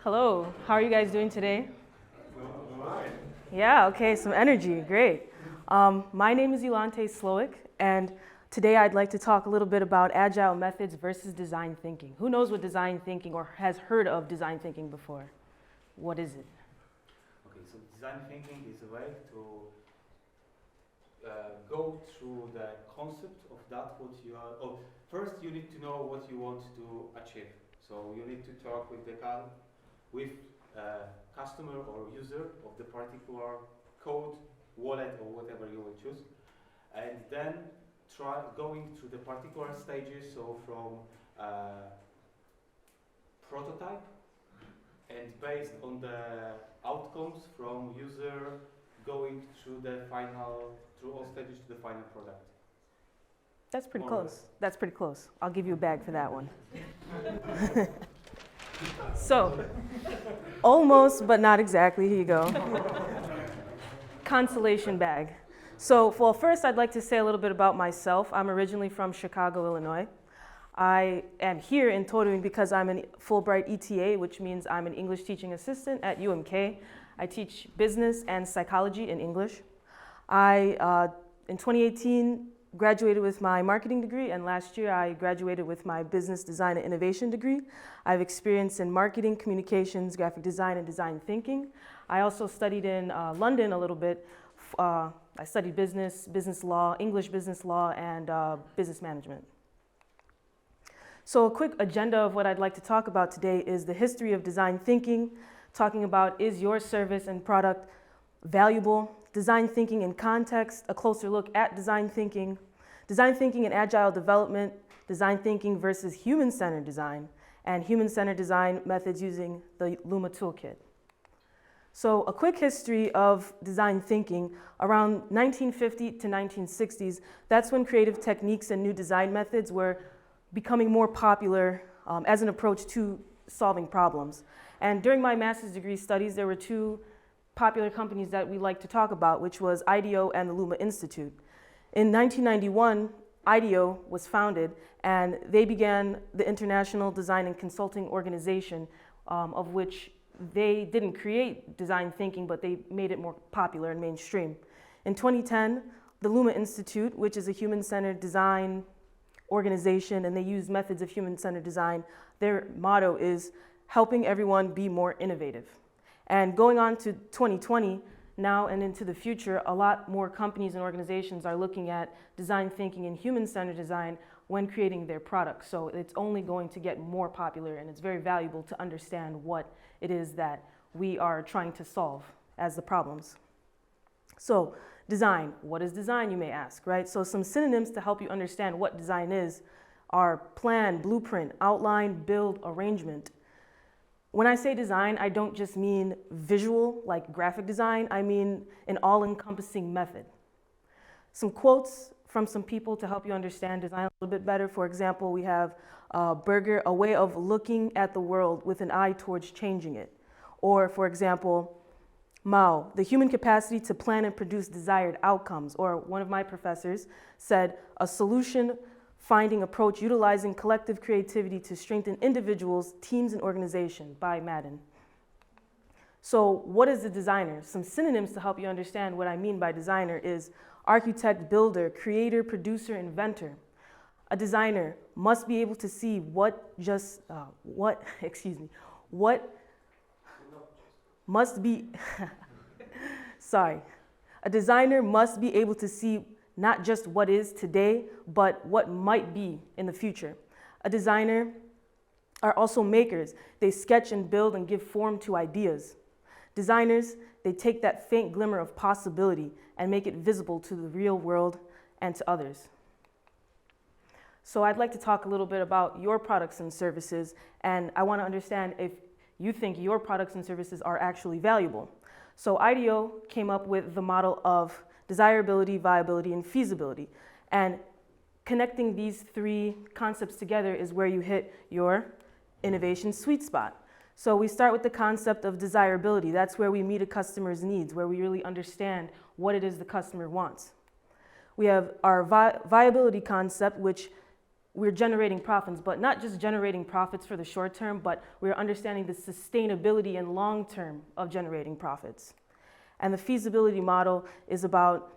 Hello, how are you guys doing today? Yeah, okay, some energy, great. My name is ELANTA SWOWEK, and today I'd like to talk a little bit about Agile methods versus design thinking. Who knows what design thinking or has heard of design thinking before? What is it? Okay, so design thinking is a way to go through the concept of that what you are. Oh, first you need to know what you want to achieve. So you need to talk with the customer or user of the particular code, wallet, or whatever you will choose, and then try going through the particular stages. So from prototype, and based on the outcomes from user going through all stages to the final product. That's pretty close. That's pretty close. I'll give you a bag for that one. So, almost, but not exactly. Here you go. Consolation bag. So, well, first I'd like to say a little bit about myself. I'm originally from Chicago, Illinois. I am here in Toruń because I'm a Fulbright ETA, which means I'm an English teaching assistant at UMK. I teach business and psychology in English. In 2018, graduated with my marketing degree, and last year I graduated with my business design and innovation degree. I have experience in marketing, communications, graphic design, and design thinking. I also studied in London a little bit. I studied business law, English business law, and business management. So a quick agenda of what I'd like to talk about today is the history of design thinking, talking about is your service and product valuable, design thinking in context, a closer look at design thinking in agile development, design thinking versus human-centered design, and human-centered design methods using the LUMA Toolkit. So a quick history of design thinking. Around 1950 to 1960s, that's when creative techniques and new design methods were becoming more popular as an approach to solving problems. And during my master's degree studies, there were two popular companies that we like to talk about, which was IDEO and the LUMA Institute. In 1991, IDEO was founded, and they began the International Design and Consulting Organization, of which they didn't create design thinking, but they made it more popular and mainstream. In 2010, the LUMA Institute, which is a human-centered design organization, and they use methods of human-centered design, their motto is helping everyone be more innovative. And going on to 2020, now and into the future, a lot more companies and organizations are looking at design thinking and human-centered design when creating their products. So it's only going to get more popular, and it's very valuable to understand what it is that we are trying to solve as the problems. So design, what is design, you may ask, right? So some synonyms to help you understand what design is are plan, blueprint, outline, build, arrangement. When I say design, I don't just mean visual, like graphic design, I mean an all-encompassing method. Some quotes from some people to help you understand design a little bit better. For example, we have Berger, a way of looking at the world with an eye towards changing it. Or, for example, Mao, the human capacity to plan and produce desired outcomes. Or one of my professors said, a solution-finding approach utilizing collective creativity to strengthen individuals, teams, and organization, by Madden. So what is a designer? Some synonyms to help you understand what I mean by designer is architect, builder, creator, producer, inventor. A designer must be able to see A designer must be able to see not just what is today, but what might be in the future. A designer are also makers. They sketch and build and give form to ideas. Designers, they take that faint glimmer of possibility and make it visible to the real world and to others. So I'd like to talk a little bit about your products and services, and I want to understand if you think your products and services are actually valuable. So IDEO came up with the model of desirability, viability, and feasibility. And connecting these three concepts together is where you hit your innovation sweet spot. So we start with the concept of desirability. That's where we meet a customer's needs, where we really understand what it is the customer wants. We have our viability concept, which we're generating profits, but not just generating profits for the short term, but we're understanding the sustainability and long term of generating profits. And the feasibility model is about,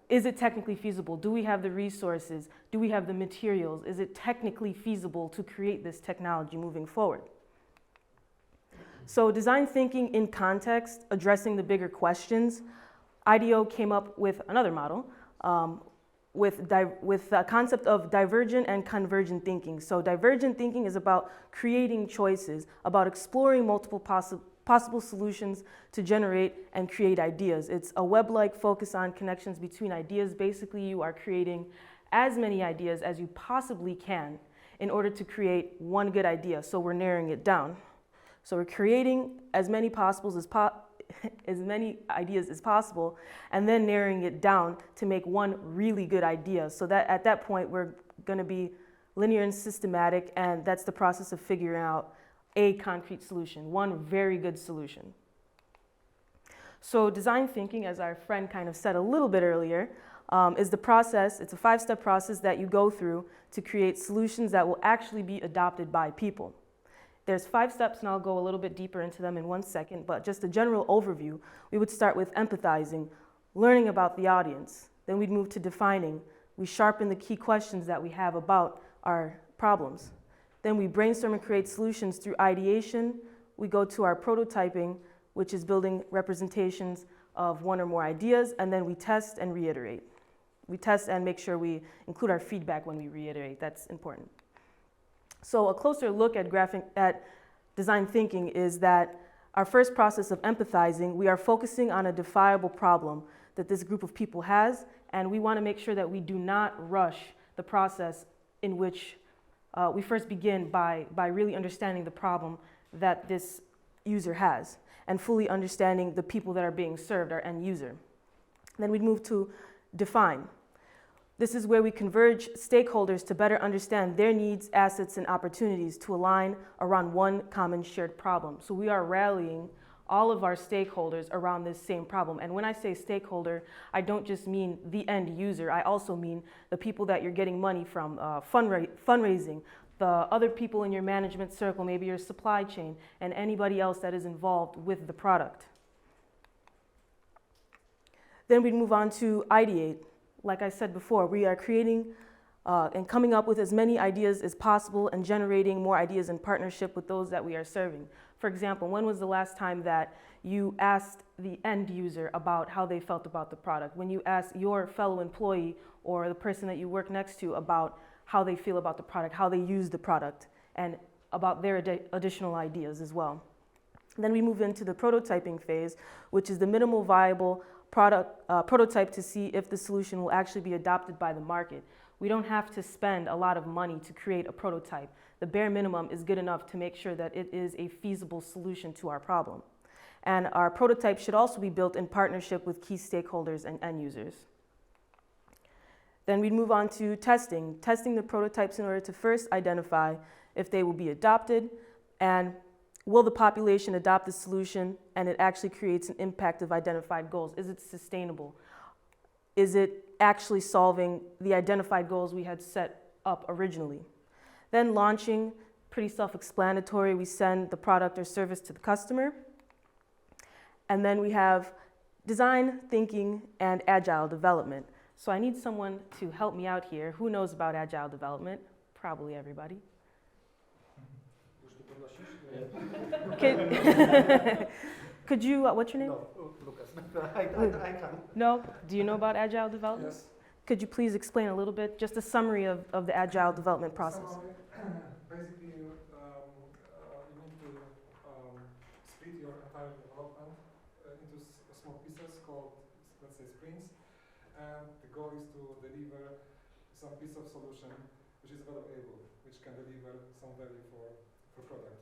is it technically feasible? Do we have the resources? Do we have the materials? Is it technically feasible to create this technology moving forward? So design thinking in context, addressing the bigger questions, IDEO came up with another model with the concept of divergent and convergent thinking. So divergent thinking is about creating choices, about exploring multiple possible solutions to generate and create ideas. It's a web-like focus on connections between ideas. Basically, you are creating as many ideas as you possibly can in order to create one good idea. So we're narrowing it down. So we're creating as many as many ideas as possible, and then narrowing it down to make one really good idea. So that at that point, we're going to be linear and systematic, and that's the process of figuring out a concrete solution, one very good solution. So design thinking, as our friend kind of said a little bit earlier, is the process. It's a 5-step process that you go through to create solutions that will actually be adopted by people. There's 5 steps, and I'll go a little bit deeper into them in 1 second, but just a general overview. We would start with empathizing, learning about the audience. Then we'd move to defining. We sharpen the key questions that we have about our problems. Then we brainstorm and create solutions through ideation. We go to our prototyping, which is building representations of one or more ideas, and then we test and reiterate. We test and make sure we include our feedback when we reiterate. That's important. So a closer look at design thinking is that our first process of empathizing, we are focusing on a definable problem that this group of people has, and we want to make sure that we do not rush the process in which we first begin by really understanding the problem that this user has and fully understanding the people that are being served, our end user. Then we'd move to define. This is where we converge stakeholders to better understand their needs, assets, and opportunities to align around one common shared problem. So we are rallying all of our stakeholders around this same problem. And when I say stakeholder, I don't just mean the end user. I also mean the people that you're getting money from, fundraising, the other people in your management circle, maybe your supply chain, and anybody else that is involved with the product. Then we move on to ideate. Like I said before, we are creating and coming up with as many ideas as possible and generating more ideas in partnership with those that we are serving. For example, when was the last time that you asked the end user about how they felt about the product? When you asked your fellow employee or the person that you work next to about how they feel about the product, how they use the product, and about their additional ideas as well. Then we move into the prototyping phase, which is the minimal viable prototype to see if the solution will actually be adopted by the market. We don't have to spend a lot of money to create a prototype. The bare minimum is good enough to make sure that it is a feasible solution to our problem. And our prototype should also be built in partnership with key stakeholders and end users. Then we move on to testing the prototypes in order to first identify if they will be adopted and will the population adopt the solution and it actually creates an impact of identified goals? Is it sustainable? Is it actually solving the identified goals we had set up originally? Then launching, pretty self-explanatory. We send the product or service to the customer. And then we have design thinking and agile development. So I need someone to help me out here. Who knows about agile development? Probably everybody. Could you, what's your name? No, Lucas. I can. No? Do you know about agile development? Yes. Could you please explain a little bit, just a summary of the agile development process? Basically, you need to split your entire development into small pieces called, let's say, sprints. And the goal is to deliver some piece of solution which is valuable, which can deliver some value for product.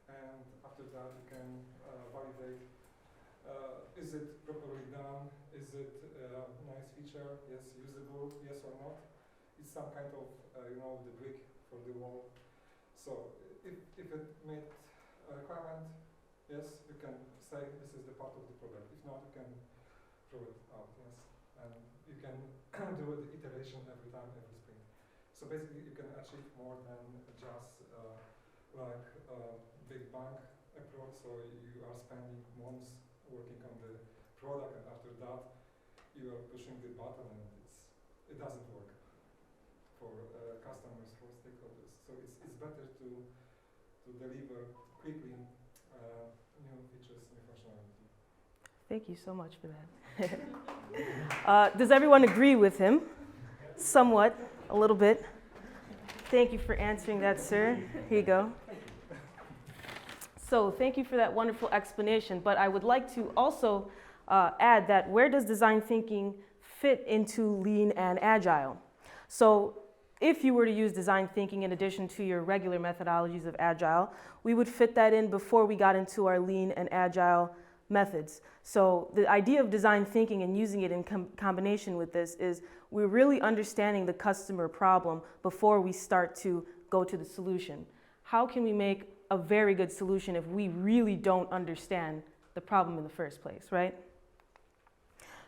And after that, you can validate, is it properly done? Is it a nice feature? Yes, usable? Yes or not? It's some kind of, the brick for the wall. So if it met a requirement, yes, you can say this is the part of the product. If not, you can throw it out, yes. And you can do the iteration every time, every sprint. So basically, you can achieve more than just like big bang approach. So you are spending months working on the product, and after that, you are pushing the button, and it doesn't work for customers, for stakeholders. So it's better to deliver quickly new features, new functionality. Thank you so much for that. Does everyone agree with him? Somewhat, a little bit. Thank you for answering that, sir. Here you go. So thank you for that wonderful explanation, but I would like to also add that where does design thinking fit into lean and agile? So if you were to use design thinking in addition to your regular methodologies of agile, we would fit that in before we got into our lean and agile methods. So the idea of design thinking and using it in combination with this is we're really understanding the customer problem before we start to go to the solution. How can we make a very good solution if we really don't understand the problem in the first place, right?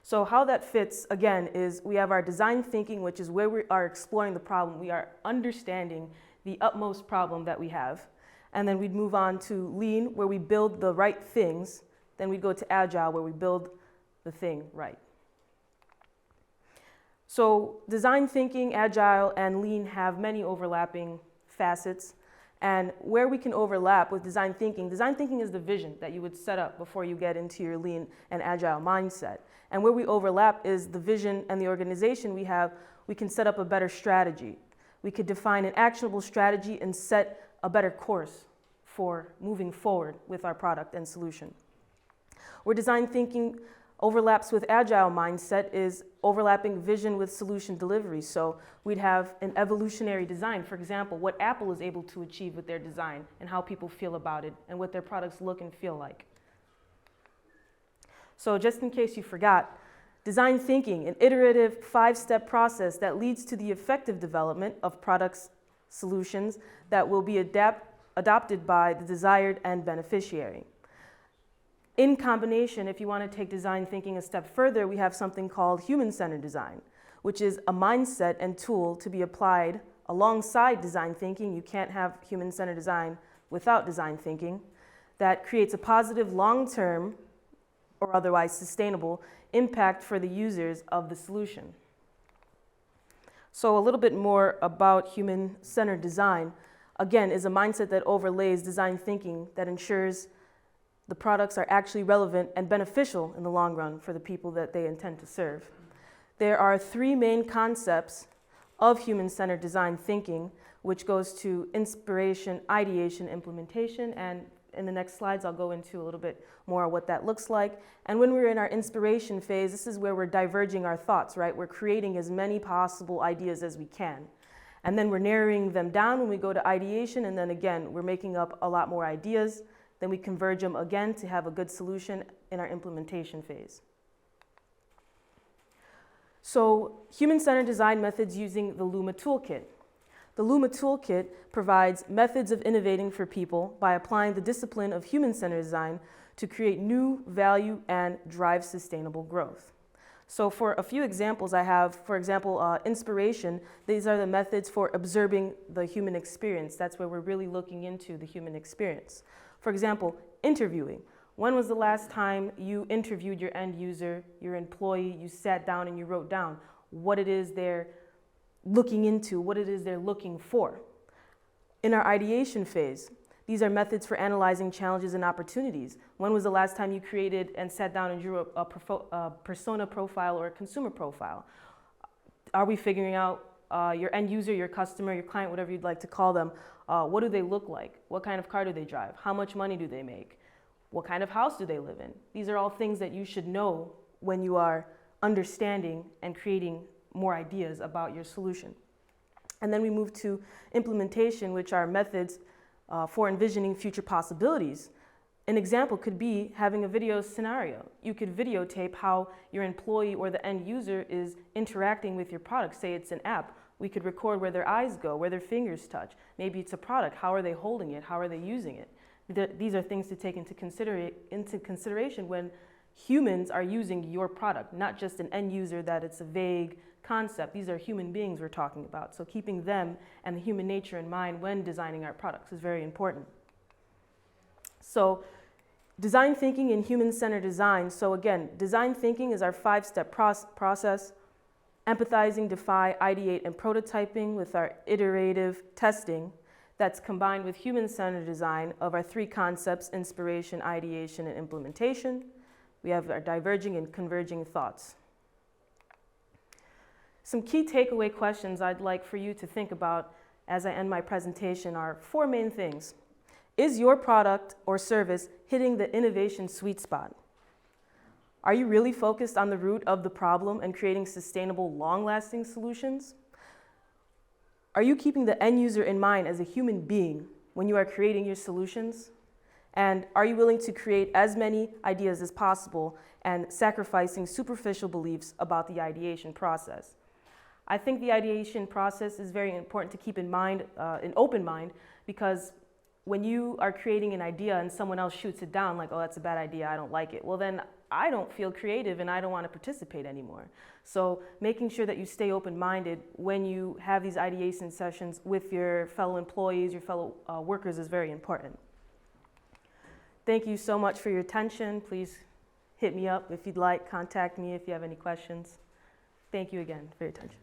So how that fits, again, is we have our design thinking, which is where we are exploring the problem. We are understanding the utmost problem that we have. And then we'd move on to lean, where we build the right things. Then we'd go to agile, where we build the thing right. So design thinking, agile, and lean have many overlapping facets. And where we can overlap with design thinking is the vision that you would set up before you get into your lean and agile mindset. And where we overlap is the vision and the organization we have, we can set up a better strategy. We could define an actionable strategy and set a better course for moving forward with our product and solution. Where design thinking overlaps with agile mindset is overlapping vision with solution delivery. So we'd have an evolutionary design, for example, what Apple is able to achieve with their design and how people feel about it and what their products look and feel like. So just in case you forgot, design thinking, an iterative 5-step process that leads to the effective development of products, solutions that will be adopted by the desired end beneficiary. In combination, if you want to take design thinking a step further, we have something called human-centered design, which is a mindset and tool to be applied alongside design thinking. You can't have human-centered design without design thinking. That creates a positive long-term or otherwise sustainable impact for the users of the solution. So a little bit more about human-centered design, again, is a mindset that overlays design thinking that ensures the products are actually relevant and beneficial in the long run for the people that they intend to serve. There are 3 main concepts of human-centered design thinking, which goes to inspiration, ideation, implementation, and in the next slides I'll go into a little bit more what that looks like. And when we're in our inspiration phase, this is where we're diverging our thoughts, right? We're creating as many possible ideas as we can. And then we're narrowing them down when we go to ideation, and then again, we're making up a lot more ideas. Then we converge them again to have a good solution in our implementation phase. So human-centered design methods using the LUMA Toolkit. The LUMA Toolkit provides methods of innovating for people by applying the discipline of human-centered design to create new value and drive sustainable growth. So for a few examples I have, for example, inspiration. These are the methods for observing the human experience. That's where we're really looking into the human experience. For example, interviewing. When was the last time you interviewed your end user, your employee, you sat down and you wrote down what it is they're looking into, what it is they're looking for? In our ideation phase, these are methods for analyzing challenges and opportunities. When was the last time you created and sat down and drew a persona profile or a consumer profile? Are we figuring out your end user, your customer, your client, whatever you'd like to call them? What do they look like? What kind of car do they drive? How much money do they make? What kind of house do they live in? These are all things that you should know when you are understanding and creating more ideas about your solution. And then we move to implementation, which are methods for envisioning future possibilities. An example could be having a video scenario. You could videotape how your employee or the end user is interacting with your product. Say it's an app. We could record where their eyes go, where their fingers touch. Maybe it's a product. How are they holding it? How are they using it? These are things to take into consideration when humans are using your product, not just an end user that it's a vague concept. These are human beings we're talking about. So keeping them and the human nature in mind when designing our products is very important. So design thinking and human-centered design. So again, design thinking is our 5-step process. Empathizing, defy, ideate, and prototyping with our iterative testing that's combined with human-centered design of our 3 concepts: inspiration, ideation, and implementation. We have our diverging and converging thoughts. Some key takeaway questions I'd like for you to think about as I end my presentation are 4 main things. Is your product or service hitting the innovation sweet spot? Are you really focused on the root of the problem and creating sustainable, long-lasting solutions? Are you keeping the end user in mind as a human being when you are creating your solutions? And are you willing to create as many ideas as possible and sacrificing superficial beliefs about the ideation process? I think the ideation process is very important to keep in mind, an open mind, because when you are creating an idea and someone else shoots it down like, oh, that's a bad idea, I don't like it, well then I don't feel creative and I don't want to participate anymore. So making sure that you stay open-minded when you have these ideation sessions with your fellow employees, your fellow workers is very important. Thank you so much for your attention. Please hit me up if you'd like, contact me if you have any questions. Thank you again for your attention.